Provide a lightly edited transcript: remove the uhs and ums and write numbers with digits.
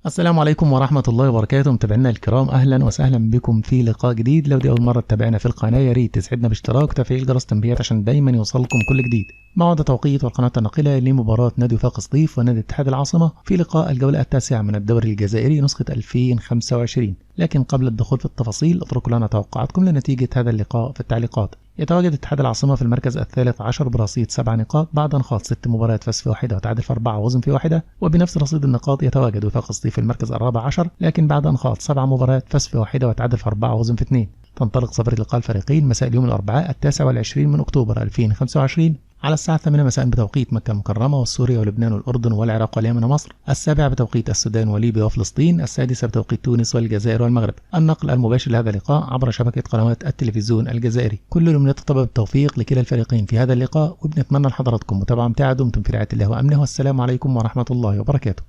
السلام عليكم ورحمة الله وبركاته. متابعينا الكرام، أهلا وسهلا بكم في لقاء جديد. لو دي أول مرة تتابعنا في القناة يا ريت تسعدنا باشتراك وتفعيل جرس التنبيهات عشان دايما يوصلكم كل جديد. موعد توقيت والقناة الناقلة لمباراة نادي وفاق سطيف ونادي اتحاد العاصمة في لقاء الجولة التاسعة من الدوري الجزائري نسخة 2025. لكن قبل الدخول في التفاصيل اتركوا لنا توقعاتكم لنتيجة هذا اللقاء في التعليقات. يتواجد اتحاد العاصمة في المركز الثالث عشر برصيد 7 نقاط بعد ان خاض 6 مباريات، فاز في واحدة وتعادل في 4 وهزم في واحدة. وبنفس رصيد النقاط يتواجد وفاق سطيف في المركز الرابع عشر، لكن بعد ان خاض 7 مباريات، فاز في واحدة وتعادل في 4 وهزم في 2. تنطلق صفرة لقاء الفريقين مساء اليوم الأربعاء 29 من أكتوبر 2025 على الساعة 8 مساء بتوقيت مكة المكرمة وسوريا ولبنان والأردن والعراق واليمن ومصر، 7 بتوقيت السودان وليبيا وفلسطين، 6 بتوقيت تونس والجزائر والمغرب. النقل المباشر لهذا اللقاء عبر شبكة قنوات التلفزيون الجزائري. كل الأمنيات الطيبة بالتوفيق لكلا الفريقين في هذا اللقاء، وبنتمنى لحضراتكم متابعة ممتعة. دمتم في رعاية الله وأمنه، والسلام عليكم ورحمة الله وبركاته.